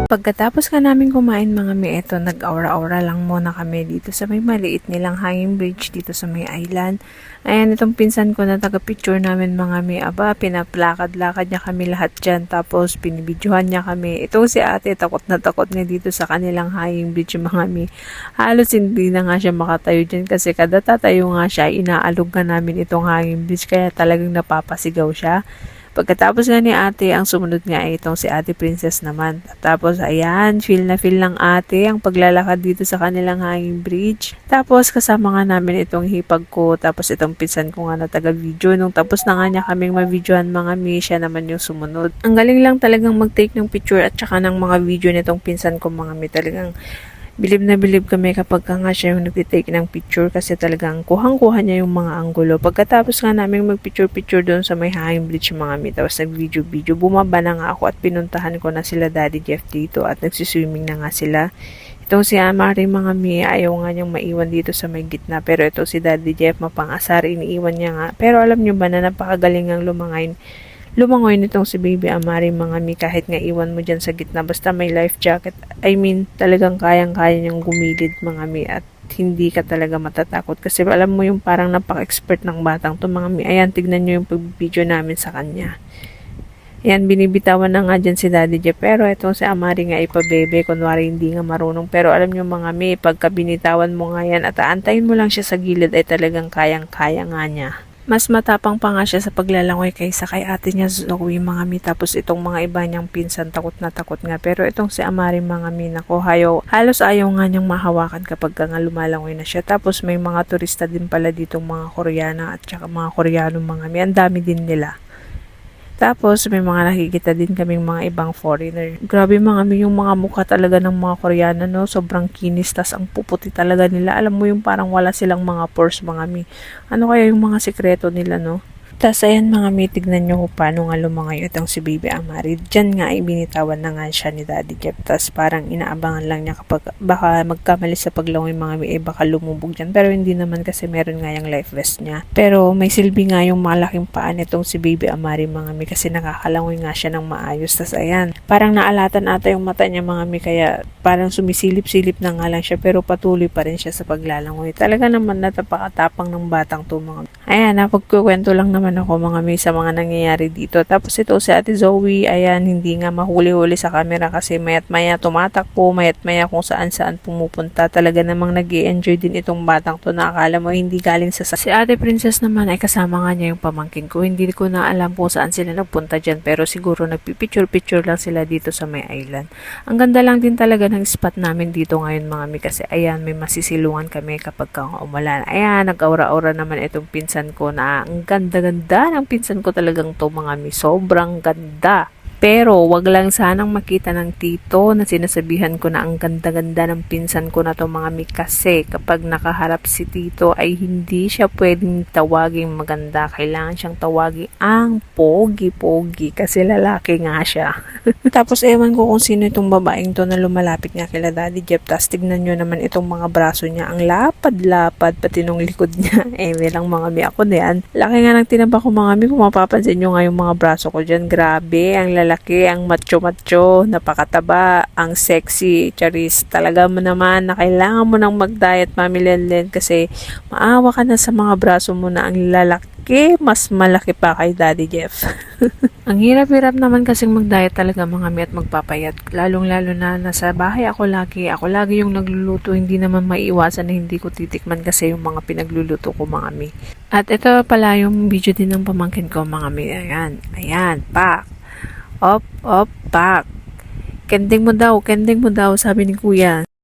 Pagkatapos ka namin kumain mga mi, eto nag-aura-aura lang muna kami dito sa may maliit nilang hanging bridge dito sa may island. Ayan, itong pinsan ko na taga-picture namin mga mi, aba, pinaplakad-lakad niya kami lahat dyan. Tapos, binibidyohan niya kami. Itong si ate, takot na takot niya dito sa kanilang hanging bridge mga mi. Halos hindi na nga siya makatayo dyan kasi kada tatayo nga siya, inaalog nga namin itong hanging bridge kaya talagang napapasigaw siya. Pagkatapos nga ni ate, ang sumunod nga ay itong si ate princess naman. Tapos ayan, feel na feel ng ate ang paglalakad dito sa kanilang hanging bridge. Tapos kasama nga namin itong hipag ko, tapos itong pinsan ko nga na taga-video. Nung tapos na nga niya kaming ma-videohan mga mi, siya naman yung sumunod. Ang galing lang talagang mag-take ng picture at saka ng mga video nitong pinsan ko mga mi. Talagang bilib na bilib kami kapag nga siya yung nag-take ng picture kasi talagang kuhang-kuha niya yung mga anggulo. Pagkatapos nga namin mag-picture-picture doon sa may hanging bridge mga mi, tapos nag-video-video, bumaba na nga ako at pinuntahan ko na sila Daddy Jeff dito at nagsiswimming na nga sila. Itong si Amari mga mi, ayaw nga niyang maiwan dito sa may gitna, pero ito si Daddy Jeff mapang-asar, iniiwan niya nga. Pero alam niyo ba na napakagaling ang lumangoy nitong si Baby Amari mga mi, kahit nga iwan mo dyan sa gitna basta may life jacket. I mean, talagang kayang-kaya niyang gumilid mga mi at hindi ka talaga matatakot kasi alam mo yung parang napaka-expert ng batang to mga mi. Ayan, tignan niyo yung pag-video namin sa kanya. Ayan, binibitawan na nga dyan si Daddy Jeff, pero itong si Amari nga ipabebe, kunwari hindi nga marunong. Pero alam niyo mga mi, pagka binitawan mo nga yan at aantayin mo lang siya sa gilid ay talagang kayang-kaya nga niya. Mas matapang pa nga siya sa paglalangoy kaysa kay ate niya Zoe mga mi. Tapos itong mga iba niyang pinsan takot na takot nga. Pero itong si Amari mga mi, nako, halos ayaw nga niyang mahawakan kapag nga lumalangoy na siya. Tapos may mga turista din pala ditong mga Koreana at saka mga Koreano mga mi. Ang dami din nila. Tapos, may mga nakikita din kaming mga ibang foreigner. Grabe mga mi, yung mga mukha talaga ng mga Koreano, no? Sobrang kinis, tas ang puputi talaga nila. Alam mo yung parang wala silang mga pores mga mi. Ano kaya yung mga sikreto nila, no? Tas ayan mga mi, tignan nyo kung paano nga lumangayo itong si Baby Amari. Diyan nga ay binitawan na nga siya ni Daddy Jeff. Tas parang inaabangan lang niya kapag baka magkamali sa paglangoy mga mi, baka lumubog dyan. Pero hindi naman kasi meron nga yung life vest niya. Pero may silbi nga yung malaking paa nitong si Baby Amari mga mi kasi nakakalangoy nga siya ng maayos. Tas ayan, parang naalatan ata yung mata niya mga mi kaya parang sumisilip-silip na nga lang siya pero patuloy pa rin siya sa paglalangoy. Talaga naman natapakatapang ng batang to mga. Ayan, napagkukwento lang naman ako mga mi sa mga nangyayari dito. Tapos ito si ate Zoe, ayan, hindi nga mahuli-huli sa camera kasi mayat maya tumatakbo, mayat maya kung saan-saan pumupunta. Talaga namang nag-i-enjoy din itong batang to na akala mo hindi galing sa si ate princess naman ay kasama nga niya yung pamangkin ko. Hindi ko na alam kung saan sila nagpunta dyan pero siguro nagpipicture-picture lang sila dito sa may island. Ang ganda lang din talaga ng spot namin dito ngayon mga mi kasi ayan, may masisilungan kami kapag umulan. Ayan, nag-aura-aura naman itong pinsan ko na ang ganda-ganda ng pinsan ko talagang to mga mi. Sobrang ganda. Pero wag lang sanang makita ng tito na sinasabihan ko na ang ganda-ganda ng pinsan ko na to mga mi kasi kapag nakaharap si tito ay hindi siya pwedeng tawaging maganda. Kailangan siyang tawagin ang pogi-pogi kasi lalaki nga siya. Tapos ewan ko kung sino itong babaeng to na lumalapit nga kila Daddy Jeff. Tapos tignan nyo naman itong mga braso niya. Ang lapad-lapad pati nung likod niya. Lang mga mi ako na yan. Laki nga ng tinaba ko mga mi. Kung mapapansin nyo nga yung mga braso ko dyan. Grabe, ang lalaki, ang macho-macho, napakataba, ang sexy, charis. Talaga mo naman na kailangan mo nang mag-diet, Mami Lenlen, kasi maawa ka na sa mga braso mo na ang lalaki, mas malaki pa kay Daddy Jeff. Ang hirap-hirap naman kasing mag-diet talaga mga mi at magpapayat. Lalong-lalo na nasa bahay ako lagi yung nagluluto, hindi naman maiiwasan na hindi ko titikman kasi yung mga pinagluluto ko mga mi. At ito pala yung video din ng pamangkin ko mga mi. Ayan, pak. Op, pak. Kending mo daw, sabi ni kuya.